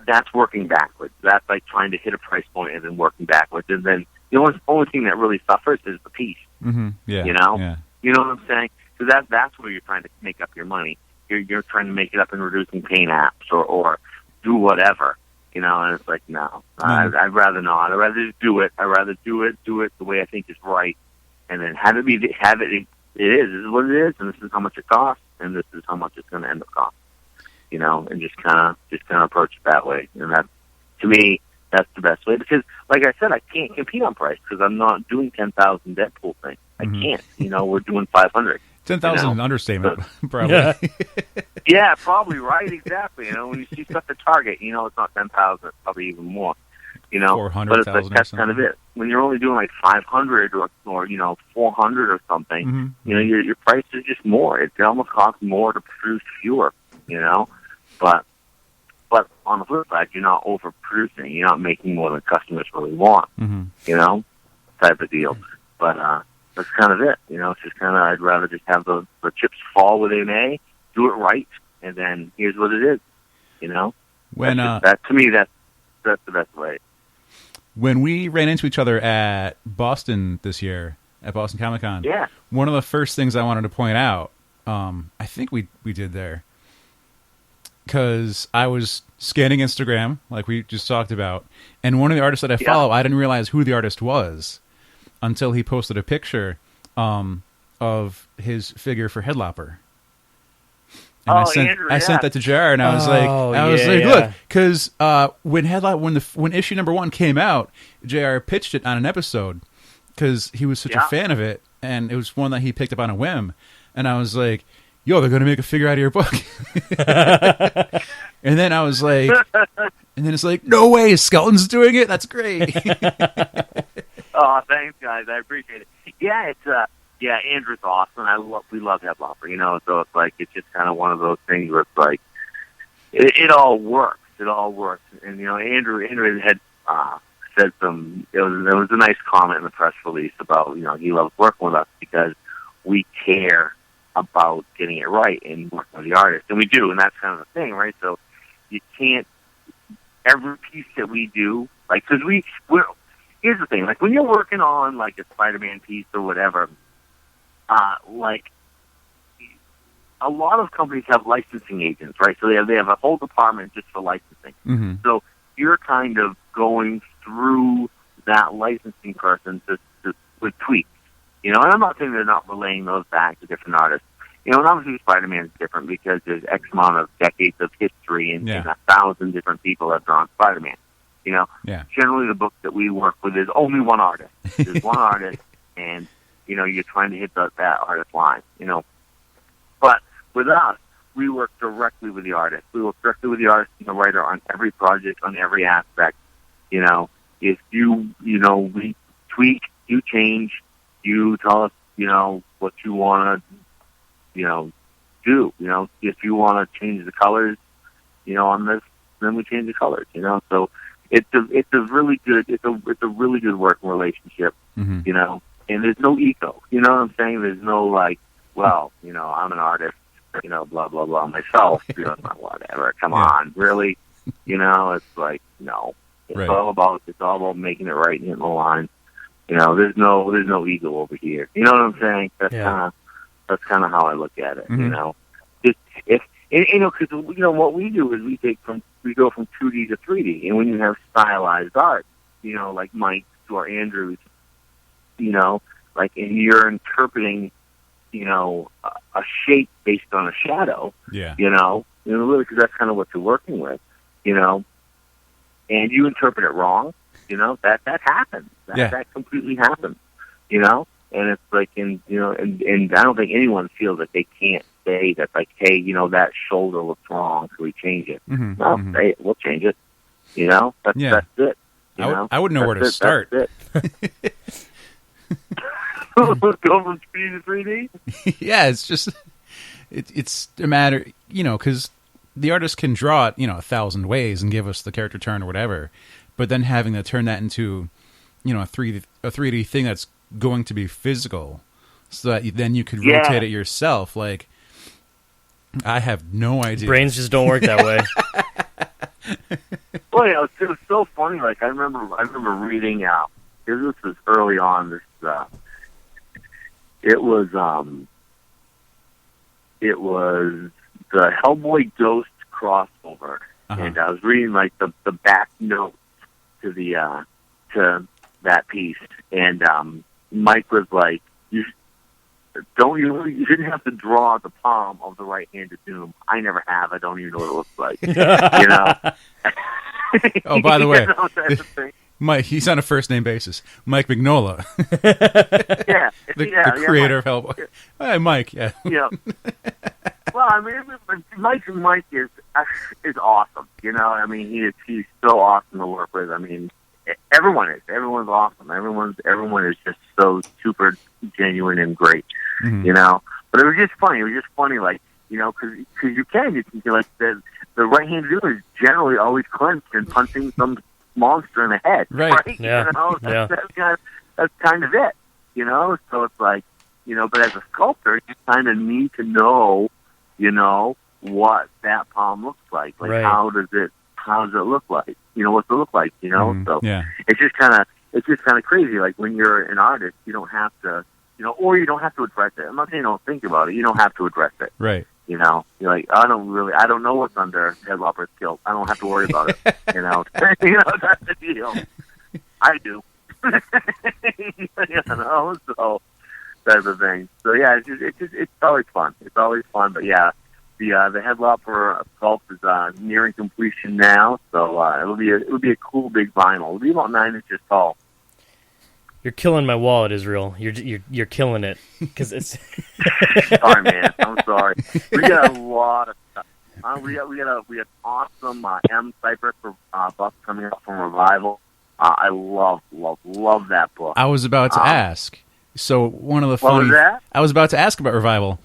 that's working backwards. That's like trying to hit a price point and then working backwards, and then the only thing that really suffers is the piece. Yeah, you know, yeah. You know what I'm saying? So that's where you're trying to make up your money. You're trying to make it up in reducing paint apps or do whatever. You know, and it's like no, I'd rather not. I'd rather just do it. I'd rather do it the way I think is right, and then have it. It is what it is, and this is how much it costs, and this is how much it's going to end up costing. You know, and just kind of approach it that way. And that, to me, that's the best way, because, like I said, I can't compete on price because I'm not doing 10,000 Deadpool thing. I can't. You know, we're doing 500. 10,000 an understatement, probably. Yeah, probably right. Exactly. You know, when you see stuff at Target, you know it's not 10,000. It's probably even more. You know, 400,000. But it's like, that's kind of it. When you're only doing like 500 or you know 400 or something, you know your price is just more. It almost costs more to produce fewer. You know, but on the flip side, you're not overproducing. You're not making more than customers really want. You know, type of deal. But that's kind of it. You know, it's just kind of I'd rather just have the chips fall where they may, do it right, and then here's what it is. You know, when that to me that's the best way. When we ran into each other at Boston this year, at Boston Comic Con, one of the first things I wanted to point out, I think we did there, because I was scanning Instagram, like we just talked about, and one of the artists that I follow, I didn't realize who the artist was until he posted a picture of his figure for Headlopper. And I sent that to JR, and I was like, look, because when issue number 1 came out, JR pitched it on an episode because he was such a fan of it, and it was one that he picked up on a whim. And I was like, yo, they're going to make a figure out of your book. And then I was like, and then it's like, no way, Skelton's doing it? That's great. Oh, thanks, guys. I appreciate it. Yeah, it's Andrew's awesome. We love Headlopper, you know. So it's like it's just kind of one of those things where it's like it all works. It all works. And you know, Andrew had said there was a nice comment in the press release about, you know, he loves working with us because we care about getting it right and working with the artist, and we do, and that's kind of the thing, right? So you can't every piece that we do, like, because we're here's the thing, like when you're working on like a Spider-Man piece or whatever. Like, a lot of companies have licensing agents, right? So they have a whole department just for licensing. So you're kind of going through that licensing person with tweaks, you know. And I'm not saying they're not relaying those back to different artists, you know. And obviously Spider-Man is different because there's X amount of decades of history and 1,000 different people have drawn Spider-Man, you know. Generally, the book that we work with is only one artist. There's one artist, and you know, you're trying to hit that artist line, you know. But with us, we work directly with the artist. We work directly with the artist and the writer on every project, on every aspect. You know, if we tweak, you change, you tell us, you know, what you want to, you know, do. You know, if you want to change the colors, you know, on this, and then we change the colors. You know, so it's a really good working relationship. Mm-hmm. You know, and there's no ego. You know what I'm saying? There's no like, well, you know, I'm an artist. You know, blah blah blah. Myself, you know, whatever. Come on, really? You know, it's like no. It's all about making it right and hitting the line. You know, there's no ego over here. You know what I'm saying? That's kind of how I look at it. Mm-hmm. You know, just you know, because you know what we do is we go from 2D to 3D, and when you have stylized art, you know, like Mike or Andrew's, you know, like, and you're interpreting, you know, a shape based on a shadow. Yeah. You know, really, because that's kind of what you're working with. You know, and you interpret it wrong. You know, that happens. That completely happens. You know, and it's like, and I don't think anyone feels that they can't say that, like, hey, you know, that shoulder looks wrong, so we change it. Mm-hmm. No, say it, we'll change it. You know, that's it. I wouldn't know where to start. That's it. Go from 2D to 3D? Yeah, it's just, it's a matter, you know, because the artist can draw it, you know, 1,000 ways and give us the character turn or whatever, but then having to turn that into, you know, a 3D thing that's going to be physical, so that then you could rotate it yourself. Like, I have no idea. Brains just don't work that way. Well, you know, it was so funny. Like, I remember reading out. This was early on. It was the Hellboy Ghost crossover, and I was reading like the back notes to the to that piece, and Mike was like, "You shouldn't have to draw the palm of the right-handed Doom. I never have. I don't even know what it looks like." You know. Oh, by the way, you know, that's the thing. Mike, he's on a first-name basis. Mike Mignola. the creator of Hellboy. Hey, Mike, yeah. Yeah. Well, I mean, Mike is awesome. You know, I mean, he's so awesome to work with. I mean, everyone is. Everyone's awesome. Everyone is just so super genuine and great. Mm-hmm. You know, but it was just funny. Like, you know, because you can like the right-handed dude is generally always clenched and punching some monster in the head, right? Yeah. You know, that's kind of it. You know, so it's like, you know, but as a sculptor, you kind of need to know, you know, what that palm looks like. Like, how does it look like? You know, what's it look like? You know, so it's just kind of crazy. Like, when you're an artist, you don't have to, you know, or you don't have to address it. I'm not saying don't think about it. You don't have to address it. Right. You know, you're like, I don't know what's under Headlopper's kilt. I don't have to worry about it. You know, that's the deal. I do. You know, so that's the thing. So yeah, it's always fun. It's always fun. But yeah, the Headlopper sculpt is nearing completion now. So it'll be a cool big vinyl. It'll be about 9 inches tall. You're killing my wallet, Israel. You're killing it because it's. Sorry, man. I'm sorry. We got a lot of stuff. We got awesome M Cypress for buff coming up from Revival. I love that book. I was about to ask. So one of the funny. What was that? I was about to ask about Revival,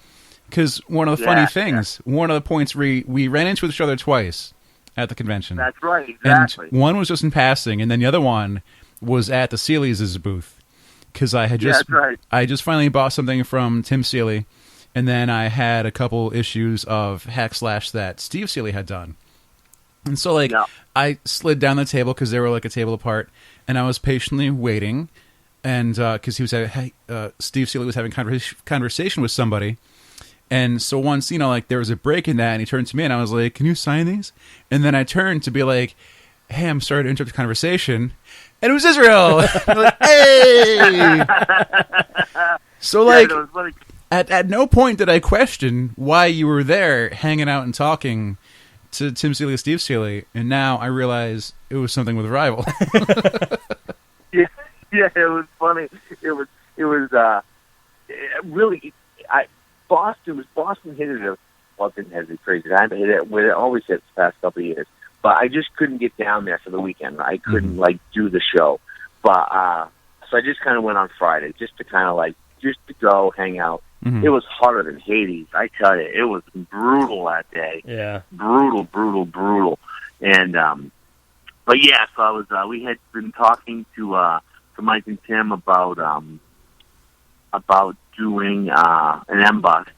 because one of the funny things, one of the points we ran into each other twice at the convention. That's right. Exactly. And one was just in passing, and then the other one was at the Seeley's booth, because I just finally bought something from Tim Seeley, and then I had a couple issues of Hack Slash that Steve Seeley had done. And so, like, I slid down the table because they were, like, a table apart, and I was patiently waiting, and because Steve Seeley was having conversation with somebody, and so once, you know, like, there was a break in that, and he turned to me, and I was like, can you sign these? And then I turned to be like, hey, I'm sorry to interrupt the conversation, and it was Israel! Like, hey! So, like, at no point did I question why you were there hanging out and talking to Tim Seeley and Steve Seeley, and now I realize it was something with Rival. Yeah, it was funny. It was really, Boston hit it. Well, it didn't hit it crazy. I hit it when it always hits the past couple of years. But I just couldn't get down there for the weekend. I couldn't do the show. But so I just kind of went on Friday just to go hang out. Mm-hmm. It was hotter than Hades. I tell you, it was brutal that day. Yeah. Brutal. And but yeah, so I was. We had been talking to Mike and Tim about doing an M-bus,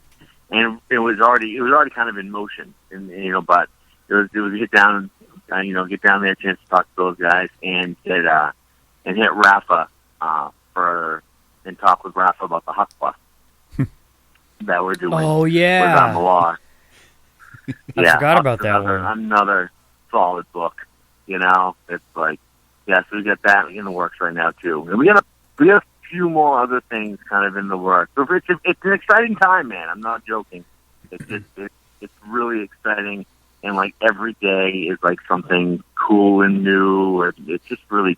and it was already kind of in motion, and but it was get down there, a chance to talk to those guys, and hit Rafa and talk with Rafa about the Huck Bus that we're doing. Oh yeah, with Millar. I forgot about that one. Another solid book. It's like, so we got that in the works right now too, and we got a few more other things kind of in the works. So it's an exciting time, man. I'm not joking. It's really exciting, and like every day is like something cool and new. It's just really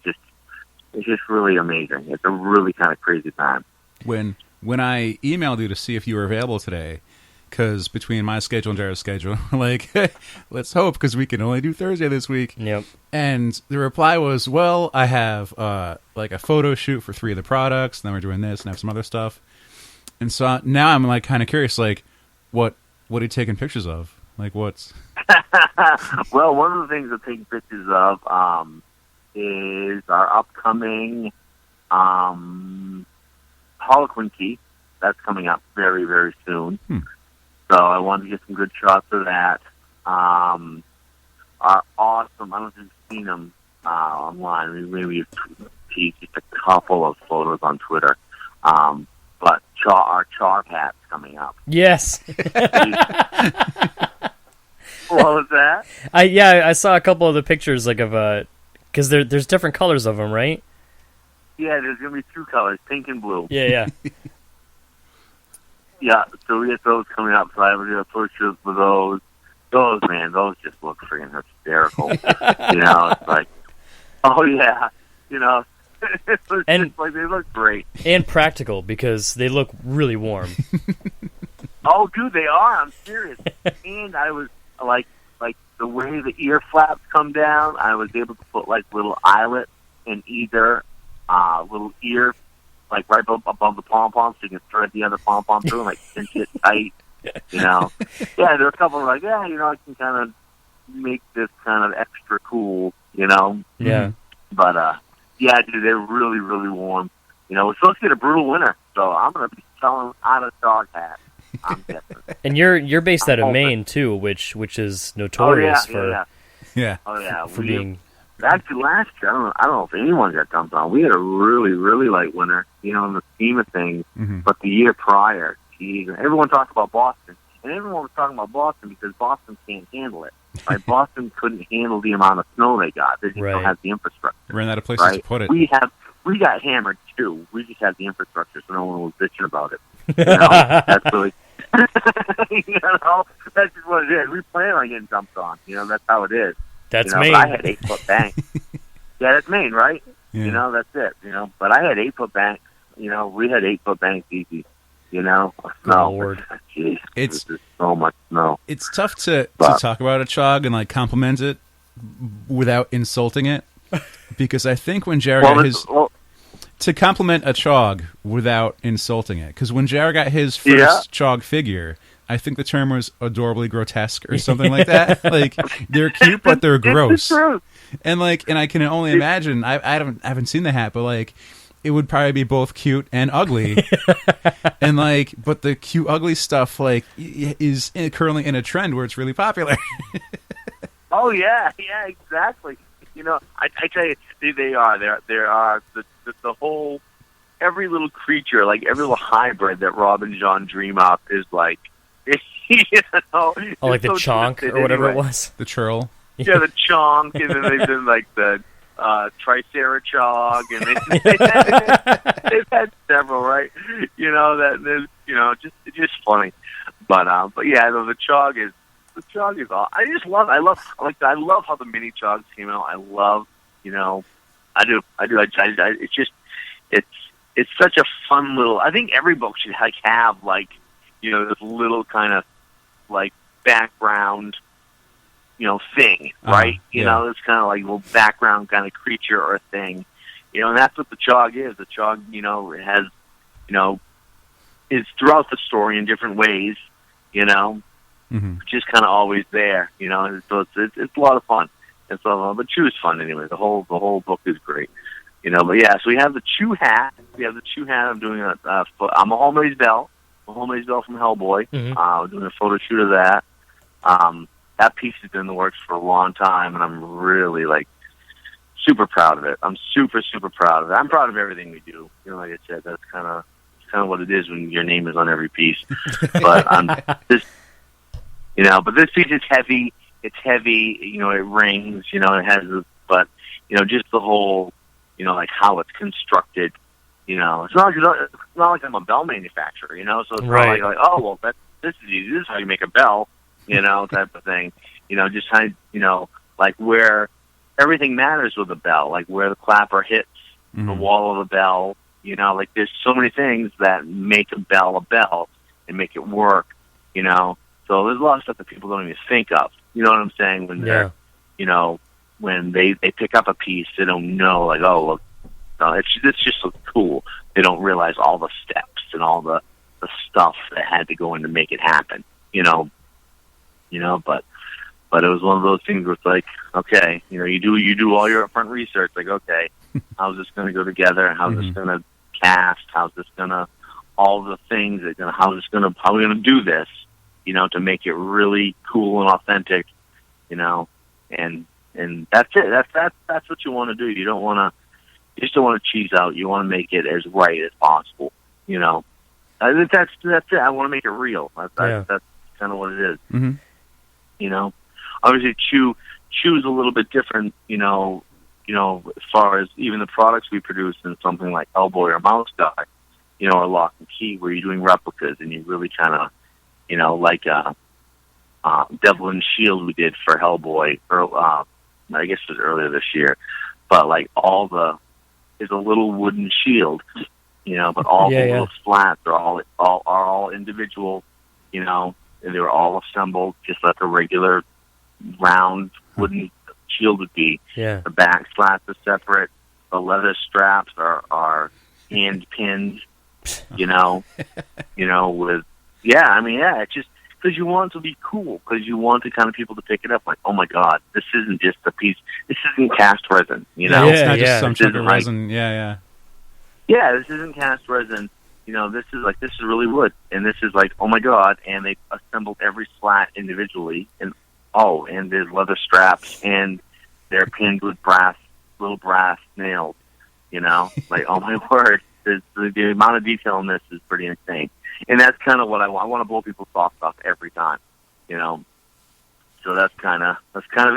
amazing. It's a really kind of crazy time. When I emailed you to see if you were available today, because between my schedule and Jared's schedule, like, let's hope, because we can only do Thursday this week. Yep. And the reply was, well, I have like a photo shoot for 3 of the products, and then we're doing this, and I have some other stuff. And so now I'm like kind of curious, like, what are you taking pictures of? Like, what's... Well, one of the things I'm taking pictures of is our upcoming Harlequin key. That's coming up very, very soon. So I wanted to get some good shots of that. Are awesome. I don't know if you've seen them online. Maybe you've teased just a couple of photos on Twitter. But our char hat's coming up. Yes. What was that? I saw a couple of the pictures, like of because there's different colors of them, right? Yeah, there's gonna be 2 colors, pink and blue. Yeah. Yeah, so we get those coming up, so I have to do a picture for those. Those just look freaking hysterical. It's like, oh yeah, it's and like they look great. And practical, because they look really warm. Oh, dude, they are, I'm serious. And I was, like the way the ear flaps come down, I was able to put, like, little eyelets in either little ear, like right above the pom-pom, so you can thread the other pom-pom through and like cinch it tight, Yeah, there are a couple like, I can kind of make this kind of extra cool, Yeah. But, dude, they're really, really warm. We're supposed to get a brutal winter, so I'm going to be selling out of dog hats, I'm guessing. And you're based out of Maine, too, which is notorious for being... Actually, last year, I don't know if anyone got dumped on. We had a really, really light winter, in the scheme of things. Mm-hmm. But the year prior, geez, everyone talked about Boston. And everyone was talking about Boston because Boston can't handle it. Right? Boston couldn't handle the amount of snow they got. They just don't have the infrastructure. Ran out of places to put it. We got hammered, too. We just had the infrastructure, so no one was bitching about it. That's really... that's just what it is. We plan on getting dumped on. That's how it is. That's Maine. But I had 8-foot banks. Yeah, that's Maine, right? Yeah. That's it. But I had 8-foot banks. We had 8-foot banks easy. Snow. Lord. Jeez, it's so much snow. It's tough to talk about a chog and like compliment it without insulting it, because I think when Jared got to compliment a chog without insulting it, because when Jared got his first chog figure, I think the term was adorably grotesque or something like that. Like, they're cute, but they're gross. And I can only imagine. I haven't seen the hat, but like, it would probably be both cute and ugly. And but the cute ugly stuff is currently in a trend where it's really popular. Oh yeah, exactly. I tell you, they are. There are the whole, every little creature, like every little hybrid that Rob and John dream up is like. Like the chonk or whatever it was. The churl. Yeah, the chonk, and then they've been like the tricerachog, and they've had several, right? Just funny. But yeah, the chog is all. I love how the mini chogs came out. I love, I do. It's just it's such a fun little. I think every book should have this little kind of background, thing, right? It's kind of like a little background kind of creature or thing, and that's what the chog is. The chog, it has, is throughout the story in different ways, just kind of always there, so it's a lot of fun. and stuff on. But Chew is fun anyway. The whole book is great. But yeah, so we have the Chew hat. I'm doing I'm a Homemade Bell. A Homemade Bell from Hellboy. Mm-hmm. Doing a photo shoot of that. That piece has been in the works for a long time, and I'm really super proud of it. I'm super, super proud of it. I'm proud of everything we do. Like I said, that's kind of what it is when your name is on every piece. But but this piece is heavy. It's heavy. It rings. It has, but just the whole, how it's constructed. It's not like I'm a bell manufacturer. So it's right. not like oh well, this is easy. This is how you make a bell. Type of thing. Just how like where everything matters with a bell, like where the clapper hits the wall of the bell. Like there's so many things that make a bell and make it work. So there's a lot of stuff that people don't even think of. You know what I'm saying? When they're, when they pick up a piece, they don't know, like, oh, look, no, it's just so cool. They don't realize all the steps and all the stuff that had to go in to make it happen. But it was one of those things where it's like, okay, you do all your upfront research, like, okay, how's this going to go together? How's this going to cast? How's this going to, all the things that how are we going to do this? To make it really cool and authentic, and that's it. That's what you want to do. You just don't want to cheese out. You want to make it as right as possible. I think that's it. I want to make it real. That's kind of what it is. Mm-hmm. Obviously Chew's a little bit different. As far as even the products we produce in something like Hellboy or Mouse Guy, or Lock and Key, where you're doing replicas and you really kind of, like Devil and Shield we did for Hellboy, I guess it was earlier this year, but like is a little wooden shield, but all the little slats are all individual, and they were all assembled just like a regular round wooden shield would be. Yeah. The back slats are separate. The leather straps are hand pinned, with, it's just because you want it to be cool, because you want the kind of people to pick it up like, oh my God, this isn't just a piece, this isn't cast resin, it's not just some chunk of resin. Yeah, this isn't cast resin. This is really wood, and this is like, oh my God, and they assembled every slat individually, and there's leather straps, and they're pinned with little brass nails, like, oh my word, the amount of detail in this is pretty insane. And that's kind of what I want. I want to blow people's socks off every time, so that's kind of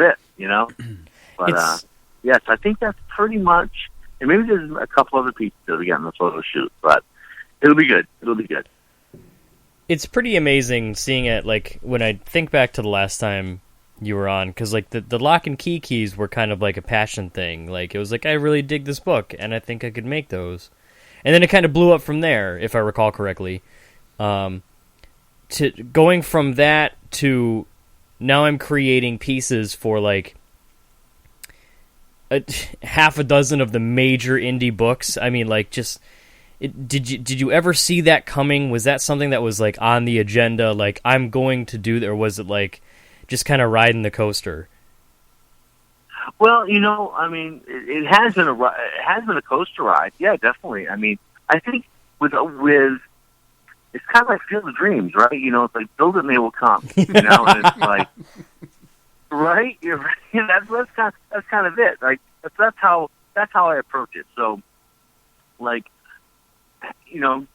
it, but yes, I think that's pretty much, and maybe there's a couple other pieces that we got in the photo shoot, but it'll be good. It's pretty amazing seeing it, like, when I think back to the last time you were on, because, like, the Lock and Key keys were kind of like a passion thing. Like, it was like, I really dig this book, and I think I could make those. And then it kind of blew up from there, if I recall correctly. To going from that to now I'm creating pieces for, like, half a dozen of the major indie books. I mean, like, just... Did you ever see that coming? Was that something that was, like, on the agenda? Like, I'm going to do that, or was it like just kind of riding the coaster? Well, I mean, it has been a coaster ride. Yeah, definitely. I mean, I think with it's kind of like Field of Dreams, right? It's like build it and they will come. And it's like, right? You're right. That's kind of it. Like that's how I approach it. So, like, Joe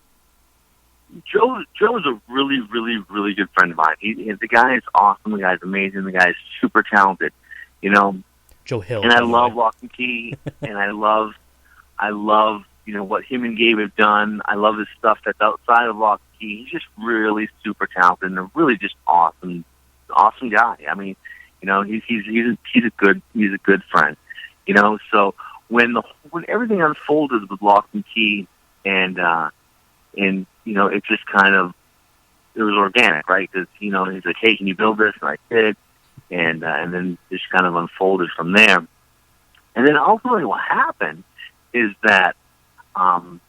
is a really, really, really good friend of mine. The guy is awesome. The guy's amazing. The guy's super talented. Joe Hill. And I love Lock and Key, and I love what him and Gabe have done. I love his stuff that's outside of Lock and Key. He's just really super talented and a really just awesome guy. I mean, he's a good friend. So when everything unfolded with Lock and Key, and it just kind of, it was organic, right? Because he's like, hey, can you build this? And I did, and then just kind of unfolded from there. And then ultimately, what happened is that, because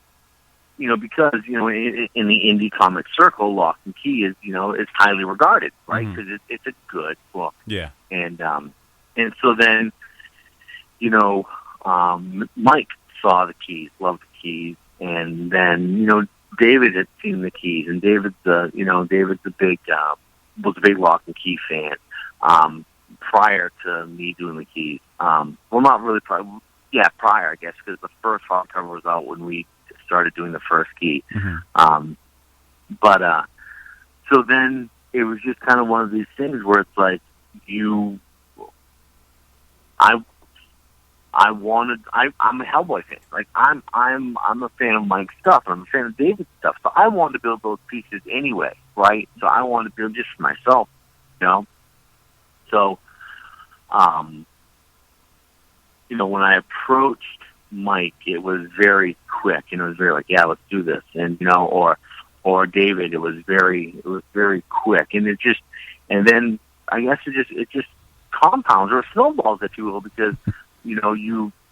in the indie comic circle, Lock and Key is highly regarded, right? Because it's a good book. Yeah. And so then Mike saw the keys, loved the keys, and then David had seen the keys, and David's a big was a big lock and key fan prior to me doing the keys. Well, not really prior. Yeah, prior, I guess, because the first hardcover was out when we started doing the first key. Mm-hmm. So then it was just kind of one of these things where it's like I'm a Hellboy fan. Like I'm a fan of Mike's stuff, and I'm a fan of David's stuff. So I wanted to build those pieces anyway, right? So I wanted to build just for myself, So, when I approached Mike, it was very quick. It was very like, yeah, let's do this, and or David, it was very quick, and then I guess it just compounds or snowballs, if you will, because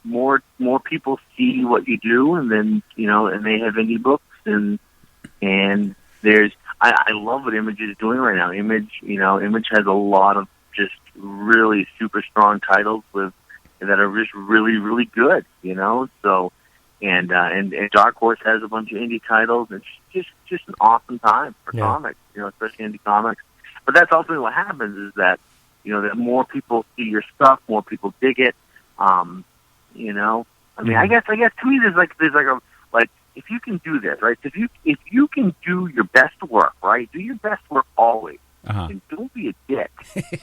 more people see what you do, and then and they have indie books, and there's I love what Image is doing right now. Image has a lot of just really super strong titles that are just really, really good, So, and Dark Horse has a bunch of indie titles. It's just an awesome time for comics, especially indie comics. But that's ultimately what happens is that that more people see your stuff, more people dig it. I mean, I guess to me there's like if you can do this, right? If you can do your best work, right? Do your best work always. Uh-huh. And don't be a dick,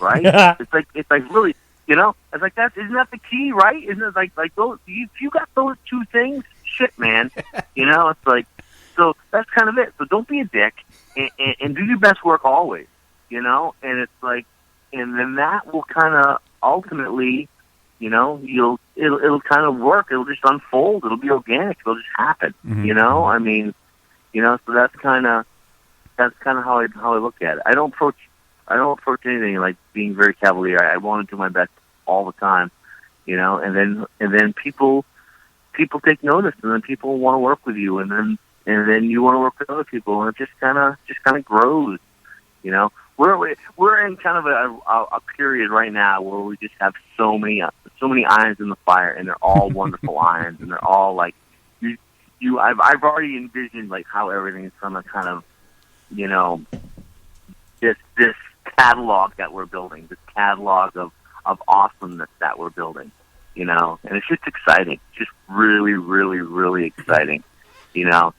right? It's like really, it's like isn't that the key, right? Isn't it like those? If you got those two things, shit, man. It's like, so that's kind of it. So don't be a dick and do your best work always, And it's like, and then that will kind of ultimately, it'll kind of work. It'll just unfold. It'll be organic. It'll just happen. Mm-hmm. I mean, so that's kind of how I look at it. I don't approach anything like being very cavalier. I want to do my best all the time, and then people take notice, and then people want to work with you, and then you want to work with other people, and it just kind of grows, We're in kind of a period right now where we just have so many irons in the fire, and they're all wonderful irons, and they're all like I've already envisioned like how everything's gonna kind of this catalog that we're building, this catalog of awesomeness that we're building, and it's just exciting. It's just really, really, really exciting, and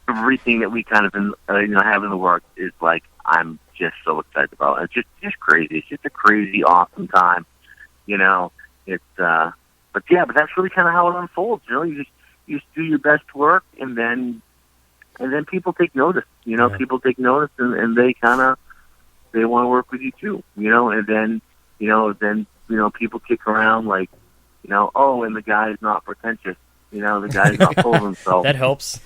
everything that we kind of have in the works is like I'm just so excited about it. It's just crazy. It's just a crazy, awesome time, It's but that's really kind of how it unfolds. You just do your best work, and then people take notice. People take notice, and they want to work with you too. And then people kick around like, oh, and the guy's not pretentious. The guy's not full of himself. That helps.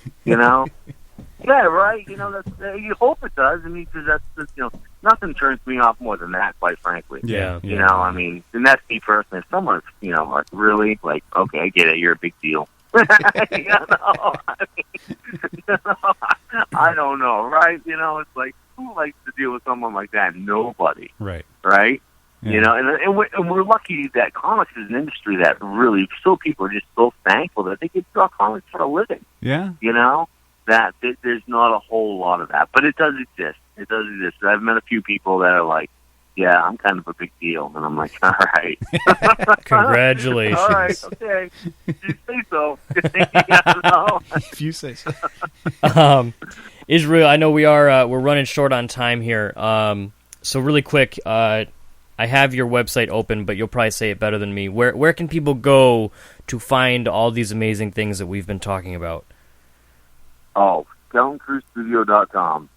Yeah, right. That's you hope it does. I mean, because that's nothing turns me off more than that, quite frankly. Yeah. I mean, and that's me personally. If someone's like really like, okay, I get it. You're a big deal. I don't know, right? It's like, who likes to deal with someone like that? Nobody. Right. Right? Yeah. And we're lucky that comics is an industry that really, so people are just so thankful that they can draw comics for a living. Yeah. That there's not a whole lot of that, but it does exist. It does exist. I've met a few people that are like, yeah, I'm kind of a big deal. And I'm like, all right. Congratulations. All right, okay. You say so. If you say so. Israel, I know we're running short on time here. So really quick, I have your website open, but you'll probably say it better than me. Where can people go to find all these amazing things that we've been talking about? Oh, SkeltonCrewStudio.com.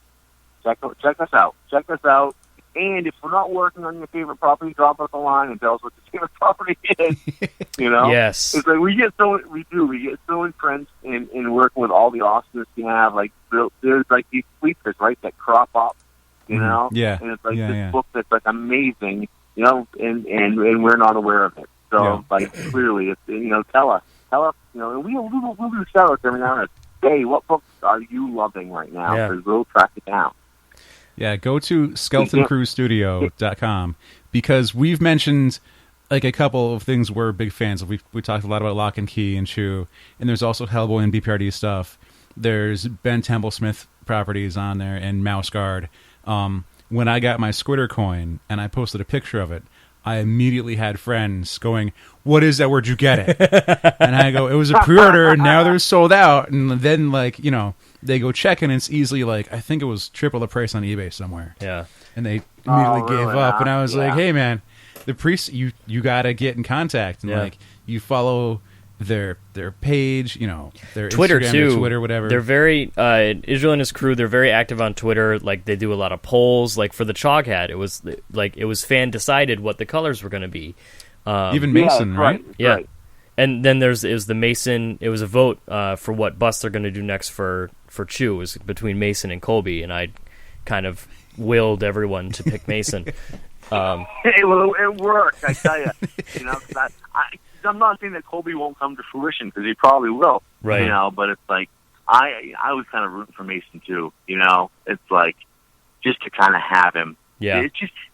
Check us out. Check us out. And if we're not working on your favorite property, drop us a line and tell us what your favorite property is. Yes. It's like we get so entrenched in working with all the awesomeness you have. Like there's like these sleepers, right, that crop up, Yeah. And it's like this book that's like amazing, and we're not aware of it. So like clearly, it's, tell us, and we'll do shout-outs every now and then. Hey, what books are you loving right now? Because we'll track it down. Yeah, go to SkeltonCrewStudio.com because we've mentioned like a couple of things we're big fans of. We talked a lot about Lock and Key and Chew, and there's also Hellboy and BPRD stuff. There's Ben Templesmith properties on there and Mouse Guard. When I got my Squitter coin and I posted a picture of it, I immediately had friends going, "What is that? Where'd you get it?" And I go, "It was a pre-order, and now they're sold out." And then, like, you know, they go check, and it's easily like, I think it was triple the price on eBay somewhere. Yeah. And they immediately gave really? up, and I was like, "Hey, man, the priest, you got to get in contact, and like, you follow their page, you know, their Twitter Instagram, too, their Twitter, whatever." They're very Israel and his crew. They're very active on Twitter. Like, they do a lot of polls. Like for the Chog hat, it was fan decided what the colors were going to be. Even Mason, right? Yeah. Right. And then it was the Mason. It was a vote for what bust they're going to do next for Chew. It was between Mason and Colby, and I kind of willed everyone to pick Mason. It worked, I tell you. You know, 'cause I'm not saying that Colby won't come to fruition, because he probably will. Right. You know, but it's like I was kind of rooting for Mason too. You know, it's like just to kind of have him. Yeah.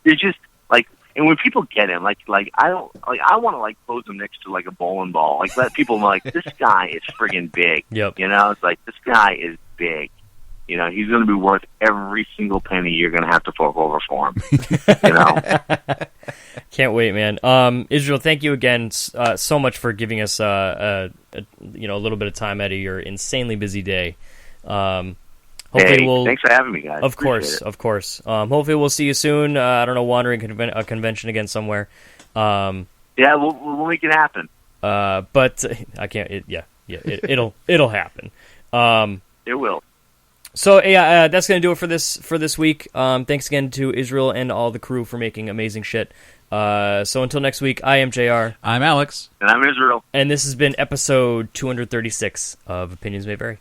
It's just like, and when people get him, like I want to like pose him next to like a bowling ball, like let people know, like, this guy is friggin' big. Yep. You know, it's like, this guy is big. You know, he's going to be worth every single penny you're going to have to fork over for him. You know. Can't wait, man. Israel, thank you again so much for giving us a little bit of time out of your insanely busy day. Hopefully thanks for having me, guys. Of course. Hopefully we'll see you soon. I don't know, wandering a convention again somewhere. Yeah, we'll make it happen. But I can't. It'll happen. It will. So yeah, that's gonna do it for this week. Thanks again to Israel and all the crew for making amazing shit. So until next week, I am JR. I'm Alex. And I'm Israel. And this has been episode 236 of Opinions May Vary.